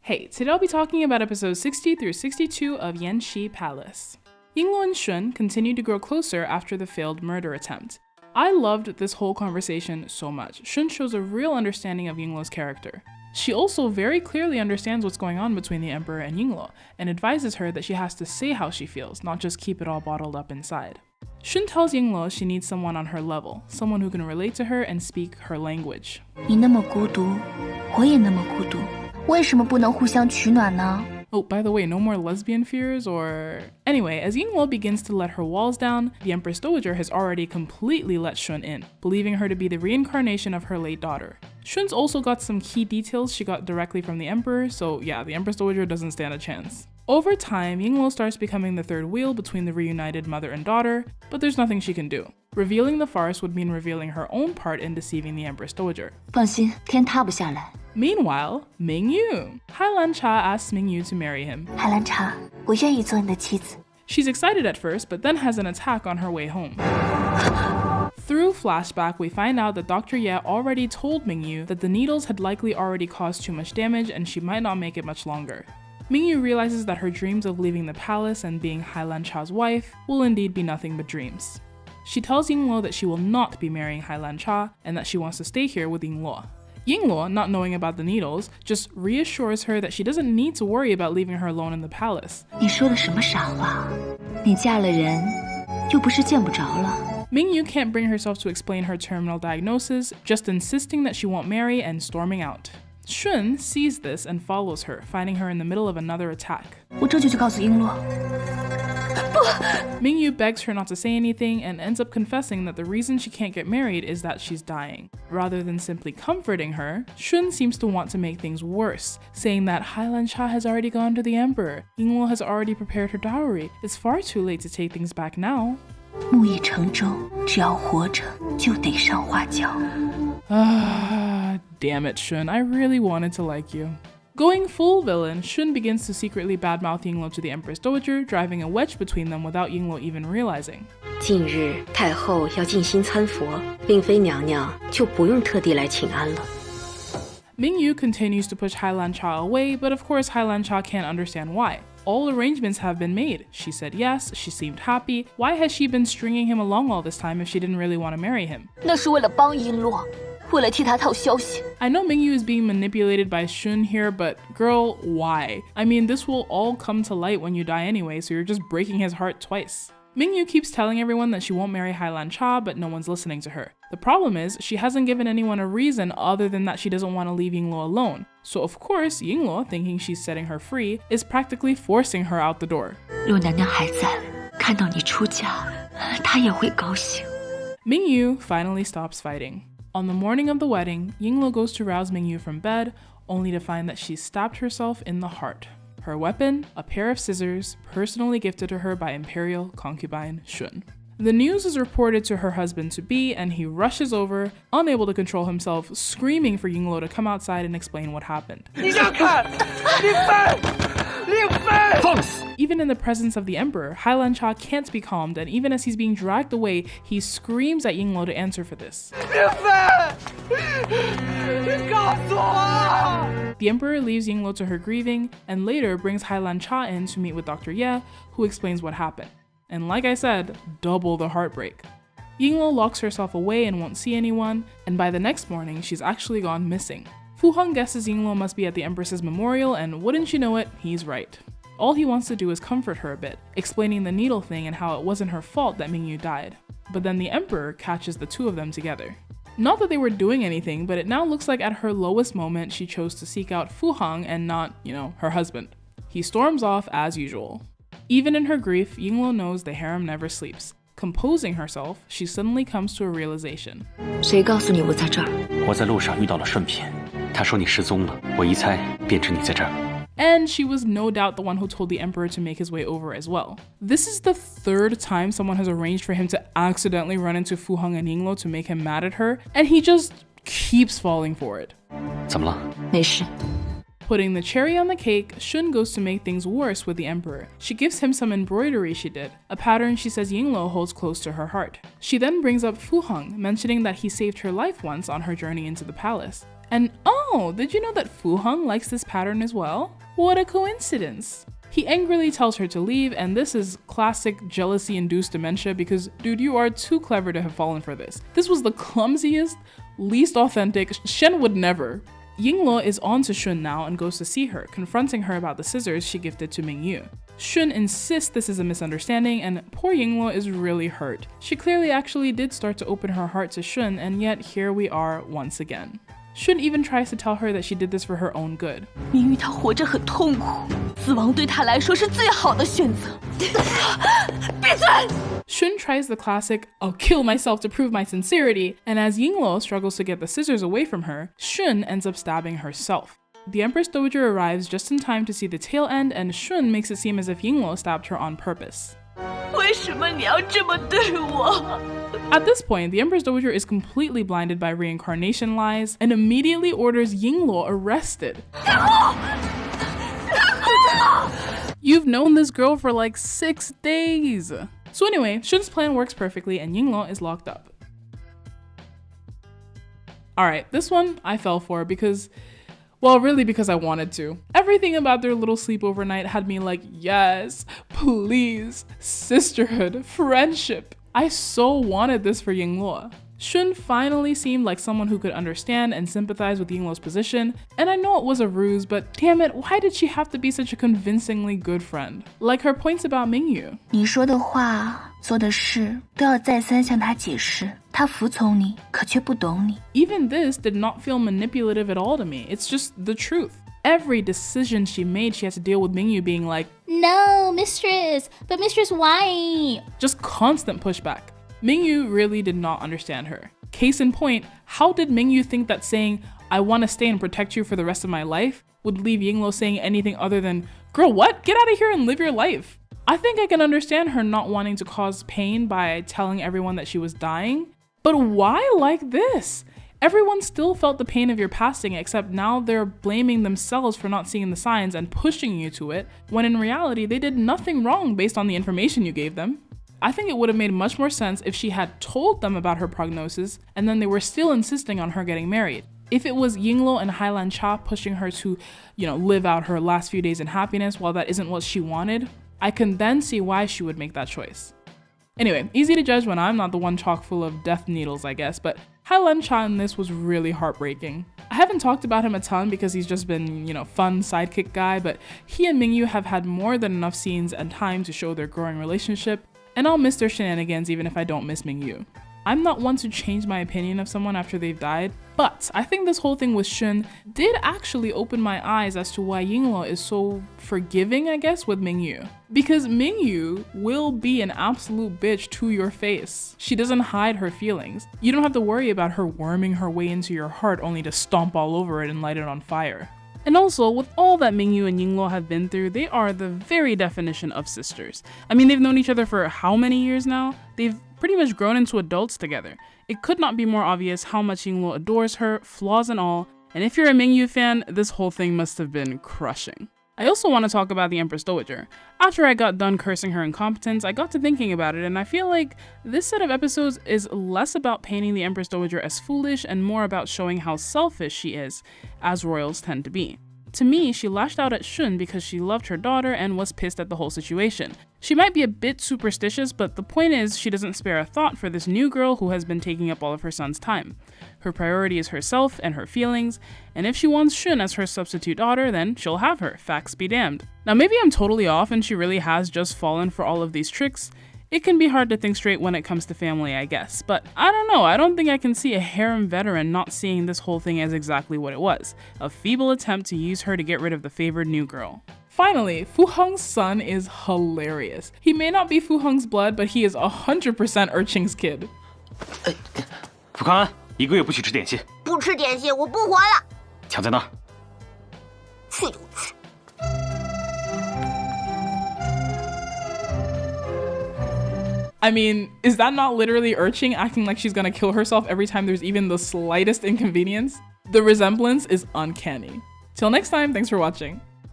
Hey, today I'll be talking about episodes 60 through 62 of YanXi Palace. Yingluo and Shun continued to grow closer after the failed murder attempt. I loved this whole conversation so much. Shun shows a real understanding of Yingluo's character. She also very clearly understands what's going on between the Emperor and Yingluo, and advises her that she has to say how she feels, not just keep it all bottled up inside. Shun tells Yingluo she needs someone on her level, someone who can relate to her and speak her language. 你那么孤独，我也那么孤独，为什么不能互相取暖呢? Oh, by the way, no more lesbian fears or... Anyway, as Yingluo begins to let her walls down, the Empress Dowager has already completely let Shun in, believing her to be the reincarnation of her late daughter. Shun's also got some key details she got directly from the Emperor, so yeah, the Empress Dowager doesn't stand a chance. Over time, Yingluo starts becoming the third wheel between the reunited mother and daughter, but there's nothing she can do. Revealing the farce would mean revealing her own part in deceiving the Empress Dowager. 放心，天塌不下来。 Meanwhile, Mingyu. Hailancha asks Mingyu to marry him. 海兰茶，我愿意做你的妻子。 She's excited at first, but then has an attack on her way home. Through flashback, we find out that Dr. Ye already told Mingyu that the needles had likely already caused too much damage and she might not make it much longer. Mingyu realizes that her dreams of leaving the palace and being Hailancha's wife will indeed be nothing but dreams. She tells Yingluo that she will not be marrying Hailancha and that she wants to stay here with Yingluo. Yingluo, not knowing about the needles, just reassures her that she doesn't need to worry about leaving her alone in the palace. 你说的什么傻话？你嫁了人，又不是见不着了。 Mingyu can't bring herself to explain her terminal diagnosis, just insisting that she won't marry and storming out. Shun sees this and follows her, finding her in the middle of another attack. 我这就去告诉璎珞。 Mingyu begs her not to say anything and ends up confessing that the reason she can't get married is that she's dying. Rather than simply comforting her, Shun seems to want to make things worse, saying that Hailancha has already gone to the Emperor, Yingluo has already prepared her dowry, it's far too late to take things back now. 木已成舟，只要活着就得上花轿。 Ah, damn it, Shun, I really wanted to like you. Going full villain, Shun begins to secretly badmouth Yingluo to the Empress Dowager, driving a wedge between them without Yingluo even realizing. 近日太后要进新参佛，令妃娘娘就不用特地来请安了。 Mingyu continues to push Hailancha away, but of course Hailancha can't understand why. All arrangements have been made. She said yes, she seemed happy. Why has she been stringing him along all this time if she didn't really want to marry him? 那是为了帮璎珞，为了替她套消息。 I know Mingyu is being manipulated by Shun here, but girl, why? I mean, this will all come to light when you die anyway, so you're just breaking his heart twice. Mingyu keeps telling everyone that she won't marry Hailancha, but no one's listening to her. The problem is, she hasn't given anyone a reason other than that she doesn't want to leave Yingluo alone. So of course, Yingluo, thinking she's setting her free, is practically forcing her out the door. 若娘娘还在，看到你出嫁，她也会高兴。 Mingyu finally stops fighting. On the morning of the wedding, Yingluo goes to rouse Mingyu from bed, only to find that she's stabbed herself in the heart. Her weapon, a pair of scissors, personally gifted to her by imperial concubine Shun. The news is reported to her husband-to-be, and he rushes over, unable to control himself, screaming for Yingluo to come outside and explain what happened. Even in the presence of the Emperor, Hailancha can't be calmed, and even as he's being dragged away, he screams at Yingluo to answer for this. The Emperor leaves Yingluo to her grieving, and later brings Hailancha in to meet with Dr. Ye, who explains what happened. And like I said, double the heartbreak. Yingluo locks herself away and won't see anyone, and by the next morning, she's actually gone missing. Fu Hong guesses Yingluo must be at the Empress's memorial, and wouldn't you know it, he's right. All he wants to do is comfort her a bit, explaining the needle thing and how it wasn't her fault that Mingyu died. But then the Emperor catches the two of them together. Not that they were doing anything, but it now looks like at her lowest moment, she chose to seek out Fu Hong and not, her husband. He storms off as usual. Even in her grief, Yingluo knows the harem never sleeps. Composing herself, she suddenly comes to a realization. 谁告诉你我在这儿？我在路上遇到了顺平，他说你失踪了，我一猜便知你在这儿。 And she was no doubt the one who told the Emperor to make his way over as well. This is the third time someone has arranged for him to accidentally run into Fu Hong and Yingluo to make him mad at her, and he just keeps falling for it. 怎么了？没事。 Putting the cherry on the cake, Shun goes to make things worse with the Emperor. She gives him some embroidery she did, a pattern she says Yingluo holds close to her heart. She then brings up Fu Hong, mentioning that he saved her life once on her journey into the palace. And oh, did you know that Fu Heng likes this pattern as well? What a coincidence. He angrily tells her to leave, and this is classic jealousy-induced dementia because, dude, you are too clever to have fallen for this. This was the clumsiest, least authentic. Shen would never. Yingluo is on to Shun now and goes to see her, confronting her about the scissors she gifted to Mingyu. Shun insists this is a misunderstanding, and poor Yingluo is really hurt. She clearly actually did start to open her heart to Shun, and yet here we are once again. Shun even tries to tell her that she did this for her own good. 明玉她活着很痛苦，死亡对她来说是最好的选择。闭嘴！ Shun tries the classic, I'll kill myself to prove my sincerity, and as Yingluo struggles to get the scissors away from her, Shun ends up stabbing herself. The Empress Dowager arrives just in time to see the tail end, and Shun makes it seem as if Yingluo stabbed her on purpose. 为什么你要这么对我？ At this point, the Empress Dowager is completely blinded by reincarnation lies and immediately orders Yingluo arrested. You've known this girl for like 6 days. So anyway, Shun's plan works perfectly and Yingluo is locked up. Alright, this one I fell for because, well, really because I wanted to. Everything about their little sleepover night had me like, yes, please, sisterhood, friendship. I so wanted this for Yingluo. Shun finally seemed like someone who could understand and sympathize with Yingluo's position, and I know it was a ruse, but damn it, why did she have to be such a convincingly good friend? Like her points about Mingyu. 你说的话、做的事都要再三向他解释，他服从你，可却不懂你。 Even this did not feel manipulative at all to me. It's just the truth. Every decision she made, she had to deal with Mingyu being like, No, mistress, but mistress, why? just constant pushback. Mingyu really did not understand her. Case in point, how did Mingyu think that saying, I want to stay and protect you for the rest of my life, would leave Yingluo saying anything other than, girl, what? Get out of here and live your life. I think I can understand her not wanting to cause pain by telling everyone that she was dying, but why like this? Everyone still felt the pain of your passing, except now they're blaming themselves for not seeing the signs and pushing you to it, when in reality they did nothing wrong based on the information you gave them. I think it would have made much more sense if she had told them about her prognosis and then they were still insisting on her getting married. If it was Yingluo and Hailan-cha pushing her to, live out her last few days in happiness while that isn't what she wanted, I can then see why she would make that choice. Anyway, easy to judge when I'm not the one chock full of death needles, I guess, but Hailan-cha in this was really heartbreaking. I haven't talked about him a ton because he's just been, fun sidekick guy, but he and Mingyu have had more than enough scenes and time to show their growing relationship, and I'll miss their shenanigans even if I don't miss Mingyu. I'm not one to change my opinion of someone after they've died, but I think this whole thing with Shun did actually open my eyes as to why Yingluo is so forgiving, I guess, with Mingyu. Because Mingyu will be an absolute bitch to your face. She doesn't hide her feelings. You don't have to worry about her worming her way into your heart only to stomp all over it and light it on fire. And also, with all that Mingyu and Yingluo have been through, they are the very definition of sisters. I mean, they've known each other for how many years now? They've pretty much grown into adults together. It could not be more obvious how much Yingluo adores her, flaws and all, and if you're a Mingyu fan, this whole thing must have been crushing. I also want to talk about the Empress Dowager. After I got done cursing her incompetence, I got to thinking about it, and I feel like this set of episodes is less about painting the Empress Dowager as foolish and more about showing how selfish she is, as royals tend to be. To me, she lashed out at Shun because she loved her daughter and was pissed at the whole situation. She might be a bit superstitious, but the point is she doesn't spare a thought for this new girl who has been taking up all of her son's time. Her priority is herself and her feelings, and if she wants Shun as her substitute daughter, then she'll have her, facts be damned. Now maybe I'm totally off and she really has just fallen for all of these tricks. It can be hard to think straight when it comes to family, I guess, but I don't know, I don't think I can see a harem veteran not seeing this whole thing as exactly what it was, a feeble attempt to use her to get rid of the favored new girl. Finally, Fu Heng's son is hilarious. He may not be Fu Heng's blood, but he is 100% Urchin's kid. 福康安，1个月不许吃点心。不吃点心，我不活了。抢在那儿。去就去。I mean, is that not literally Urchin acting like she's gonna kill herself every time there's even the slightest inconvenience? The resemblance is uncanny. Till next time, thanks for watching.